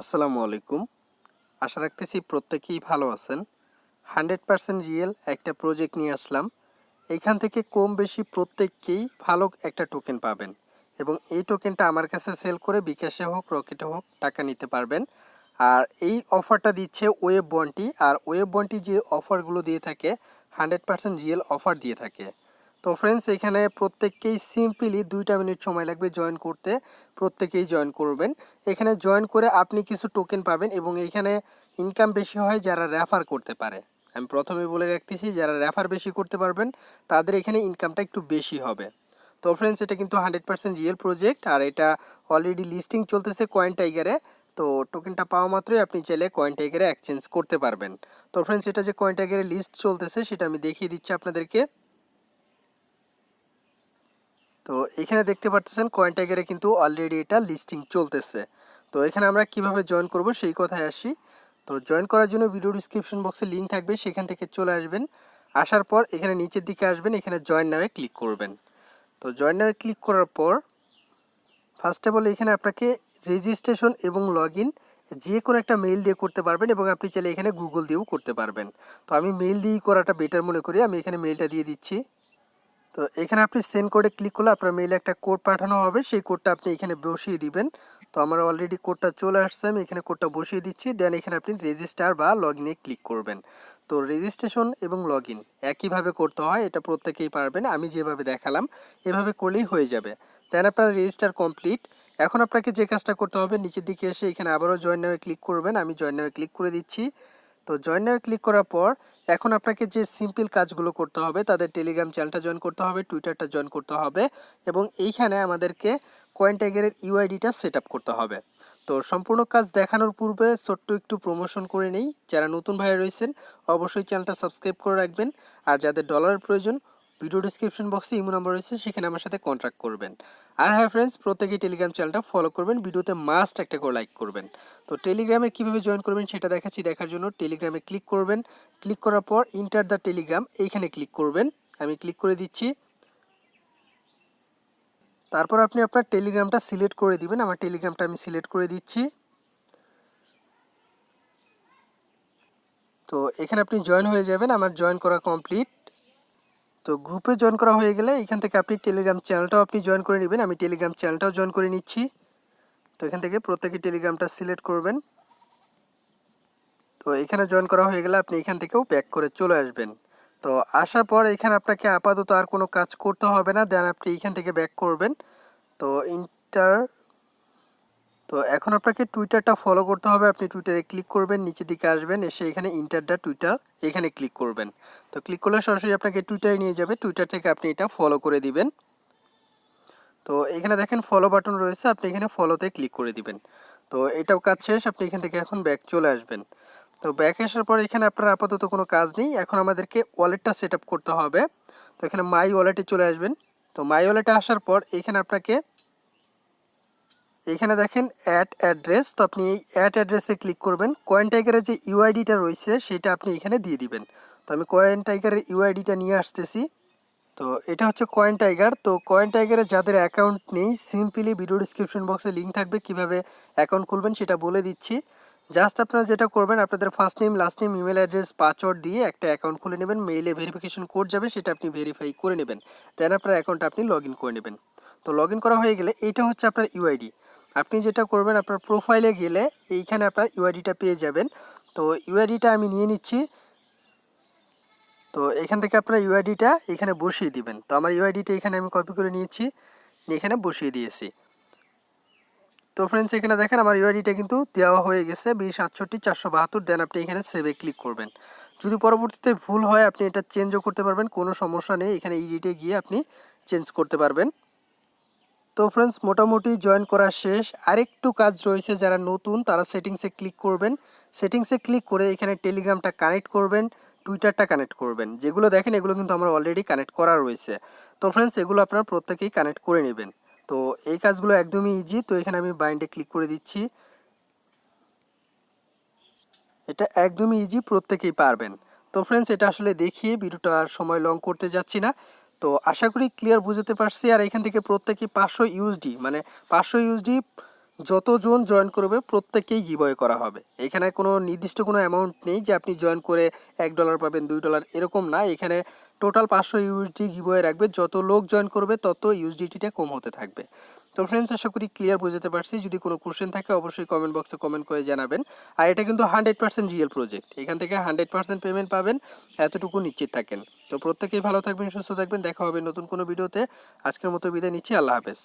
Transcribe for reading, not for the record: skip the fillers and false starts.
আসসালামু আলাইকুম। আশা রাখতেছি প্রত্যেকেই ভালো আছেন। 100% রিয়েল একটা প্রজেক্ট নিয়ে আসলাম। এইখান থেকে কম বেশি প্রত্যেককেই ভালো একটা টোকেন পাবেন এবং এই টোকেনটা আমার কাছে সেল করে বিকাশে হোক রকেটে হোক টাকা নিতে পারবেন। আর এই অফারটা দিচ্ছে ওয়েববন্টি। আর ওয়েববন্টি যে অফারগুলো দিয়ে থাকে 100% রিয়েল অফার দিয়ে থাকে। তো ফ্রেন্ডস, এখানে প্রত্যেককেই সিম্পলি 2টা মিনিট সময় লাগবে জয়েন করতে। প্রত্যেকেই জয়েন করবেন। এখানে জয়েন করে আপনি কিছু টোকেন পাবেন এবং এখানে ইনকাম বেশি হয় যারা রেফার করতে পারে। আমি প্রথমে বলে রাখতেছি, যারা রেফার বেশি করতে পারবেন তাদের এখানে ইনকামটা একটু বেশি হবে। তো ফ্রেন্ডস, এটা কিন্তু 100% রিয়েল প্রজেক্ট আর এটা অলরেডি লিস্টিং চলতেছে কয়েনটাইগারে। তো টোকেনটা পাওয়া মাত্রই আপনি চাইলে কয়েনটাইগারে এক্সচেঞ্জ করতে পারবেন। তো ফ্রেন্ডস, এটা যে কয়েনটাইগারে লিস্ট চলতেছে সেটা আমি দেখিয়ে দিচ্ছি আপনাদেরকে। তো এখানে দেখতে পাচ্ছেন কয়েনটাইগারে কিন্তু অলরেডি এটা লিস্টিং চলতেছে। তো এখানে আমরা কিভাবে জয়েন করব সেই কথায় আসি। তো জয়েন করার জন্য ভিডিও ডিসক্রিপশন বক্সে লিঙ্ক থাকবে, সেখান থেকে চলে আসবেন। আসার পর এখানে নিচের দিকে আসবেন, এখানে জয়েন নামে ক্লিক করবেন। তো জয়েন নামে ক্লিক করার পর ফার্স্ট অফ অল এখানে আপনাকে রেজিস্ট্রেশন এবং লগ ইন যে কোনো একটা মেইল দিয়ে করতে পারবেন এবং আপনি চাইলে এখানে গুগল দিয়েও করতে পারবেন। তো আমি মেইল দিয়েই করাটা বেটার মনে করি, আমি এখানে মেইলটা দিয়ে দিচ্ছি। তো এখানে আপনি সেন্ড কোডে ক্লিক করলে আপনার মেইলে একটা কোড পাঠানো হবে, সেই কোডটা আপনি এখানে বসিয়ে দিবেন। তো আমার অলরেডি কোডটা চলে আসছে, আমি এখানে কোডটা বসিয়ে দিচ্ছি। দেন এখানে আপনি রেজিস্টার বা লগ ইনে ক্লিক করবেন। তো রেজিস্ট্রেশন এবং লগ ইন একইভাবে করতে হয়, এটা প্রত্যেকেই পারবেন। আমি যেভাবে দেখালাম এভাবে করলেই হয়ে যাবে। দেন আপনার রেজিস্টার কমপ্লিট। এখন আপনাকে যে কাজটা করতে হবে, নিচের দিকে এসে এখানে আবারও জয়েন নামে ক্লিক করবেন। আমি জয়েন নামে ক্লিক করে দিচ্ছি। তো জয়েন নামে ক্লিক করার পর এখন আপনাকে যে সিম্পল কাজগুলো করতে হবে, তাদের টেলিগ্রাম চ্যানেলটা জয়েন করতে হবে, টুইটারটা জয়েন করতে হবে এবং এইখানে আমাদেরকে কয়েনটাইগারের ইউআইডিটা সেট আপ করতে হবে। তো সম্পূর্ণ কাজ দেখানোর পূর্বে ছোট্ট একটু প্রমোশন করে নেই। যারা নতুন ভাই রয়েছেন অবশ্যই চ্যানেলটা সাবস্ক্রাইব করে রাখবেন। আর যাদের ডলারের প্রয়োজন, ভিডিও ডিসক্রিপশন বক্সে ইমো নাম্বার রয়েছে, সেখানে আমার সাথে কন্ট্যাক্ট করবেন। আর হ্যাঁ ফ্রেন্ডস, প্রত্যেকেই টেলিগ্রাম চ্যানেলটা ফলো করবেন, ভিডিওতে মাস্ট একটা করে লাইক করবেন। তো টেলিগ্রামে কীভাবে জয়েন করবেন সেটা দেখাচ্ছি। দেখার জন্য টেলিগ্রামে ক্লিক করবেন। ক্লিক করার পর ইন্টার দ্য টেলিগ্রাম এইখানে ক্লিক করবেন। আমি ক্লিক করে দিচ্ছি। তারপর আপনি আপনার টেলিগ্রামটা সিলেক্ট করে দিবেন। আমার টেলিগ্রামটা আমি সিলেক্ট করে দিচ্ছি। তো এখানে আপনি জয়েন হয়ে যাবেন। আমার জয়েন করা কমপ্লিট। তো গ্রুপে জয়েন করা হয়ে গেলে এখান থেকে আপনি টেলিগ্রাম চ্যানেলটাও আপনি জয়েন করে নেবেন। আমি টেলিগ্রাম চ্যানেলটাও জয়েন করে নিচ্ছি। তো এখান থেকে প্রত্যেকে টেলিগ্রামটা সিলেক্ট করবেন। তো এখানে জয়েন করা হয়ে গেলে আপনি এখান থেকেও ব্যাক করে চলে আসবেন। তো আসার পর এখানে আপনাকে আপাতত আর কোনো কাজ করতে হবে না। দেন আপনি এখান থেকে ব্যাক করবেন। তো ইন্টার তো এখন আপনাকে টুইটারটা ফলো করতে হবে। আপনি টুইটারে ক্লিক করবেন, নিচের দিকে আসবেন, এসে এখানে ইন্টার দ্য টুইটার এখানে ক্লিক করবেন। তো ক্লিক করলে সরাসরি আপনাকে টুইটারে নিয়ে যাবে। টুইটার থেকে আপনি এটা ফলো করে দিবেন। তো এখানে দেখেন ফলো বাটন রয়েছে, আপনি এখানে ফলোতে ক্লিক করে দিবেন। তো এটাও কাজ শেষ, আপনি এখান থেকে এখন ব্যাক চলে আসবেন। তো ব্যাক আসার পর এখানে আপনার আপাতত কোনো কাজ নেই। এখন আমাদেরকে ওয়ালেটটা সেট আপ করতে হবে। তো এখানে মাই ওয়ালেটে চলে আসবেন। তো মাই ওয়ালেটে আসার পর এখানে আপনাকে এখানে দেখেন অ্যাড অ্যাড্রেস। তো আপনি এই অ্যাড অ্যাড্রেসে ক্লিক করবেন। কয়েনটাইগারের যে ইউআইডিটা রয়েছে সেটা আপনি এখানে দিয়ে দিবেন। তো আমি কয়েনটাইগারের ইউআইডিটা নিয়ে আসতেছি। তো এটা হচ্ছে কয়েনটাইগার। তো কয়েনটাইগারে যাদের অ্যাকাউন্ট নেই, সিম্পলি ভিডিও ডিসক্রিপশন বক্সে লিঙ্ক থাকবে, কিভাবে অ্যাকাউন্ট খুলবেন সেটা বলে দিচ্ছি। জাস্ট আপনারা যেটা করবেন, আপনাদের first name, last name, email address, password দিয়ে একটা অ্যাকাউন্ট খুলে নেবেন। মেইলে ভেরিফিকেশন কোড যাবে, সেটা আপনি ভেরিফাই করে নেবেন। দেন আপনার অ্যাকাউন্টটা আপনি লগ ইন করে নেবেন। তো লগ ইন করা হয়ে গেলে এইটা হচ্ছে আপনার ইউআইডি। আপনি যেটা করবেন, আপনার প্রোফাইলে গেলে এইখানে আপনার ইউআইডিটা পেয়ে যাবেন। তো ইউআইডিটা আমি নিয়ে নিচ্ছি। তো এখান থেকে আপনার ইউআইডিটা এখানে বসিয়ে দিবেন। তো আমার ইউআইডিটা এখানে আমি কপি করে নিয়েছি, এখানে বসিয়ে দিয়েছি। তো ফ্রেন্ডস, এখানে দেখেন আমার ইউআইডিটা কিন্তু দেওয়া হয়ে গেছে 2068 472। দেন আপনি এখানে সেভে ক্লিক করবেন। যদি পরবর্তীতে ভুল হয় আপনি এটা চেঞ্জও করতে পারবেন, কোনো সমস্যা নেই। এখানে এডিটে গিয়ে আপনি চেঞ্জ করতে পারবেন। তো ফ্রেন্ডস, মোটামুটি জয়েন করা শেষ। আরেকটু কাজ রয়েছে, যারা নতুন তারা সেটিংসে ক্লিক করবেন। সেটিংসে ক্লিক করে এখানে টেলিগ্রামটা কানেক্ট করবেন, টুইটারটা কানেক্ট করবেন। যেগুলো দেখেন এগুলো কিন্তু আমার অলরেডি কানেক্ট করা রয়েছে। তো ফ্রেন্ডস, এগুলো আপনারা প্রত্যেকেই কানেক্ট করে নেবেন। তো এই কাজগুলো একদমই ইজি। তো এখানে আমি বাইন্ডে ক্লিক করে দিচ্ছি। এটা একদমই ইজি, প্রত্যেকেই পারবেন। তো ফ্রেন্ডস, এটা আসলে দেখিয়ে ভিডিওটা আর সময় লং করতে যাচ্ছি না। তো আশা করি ক্লিয়ার বুঝতে পারছি। আর এখান থেকে প্রত্যেকেই 500 ইউএসডি মানে 500 ইউএসডি যতজন জয়েন করবে প্রত্যেককেই গিভওয়ে করা হবে। এখানে কোনো নির্দিষ্ট কোনো অ্যামাউন্ট নেই যে আপনি জয়েন করে $1 পাবেন, $2 এরকম না। এখানে টোটাল 500 ইউএসডি গিভওয়ে রাখবে। যত লোক জয়েন করবে তত ইউএসডিটিটা কম হতে থাকবে। তো ফ্রেন্ডস, আশা করি ক্লিয়ার বুঝতে পারছি। যদি কোনো কোশ্চেন থাকে অবশ্যই কমেন্ট বক্সে কমেন্ট করে জানাবেন। আর এটা কিন্তু 100% রিয়েল প্রজেক্ট, এখান থেকে 100% পেমেন্ট পাবেন, এতটুকু নিশ্চিত থাকেন। তো প্রত্যেকেই ভালো থাকবেন, সুস্থ থাকবেন, দেখা হবে নতুন কোনো ভিডিওতে। আজকের মতো বিদায় নিচ্ছি, আল্লাহ হাফেজ।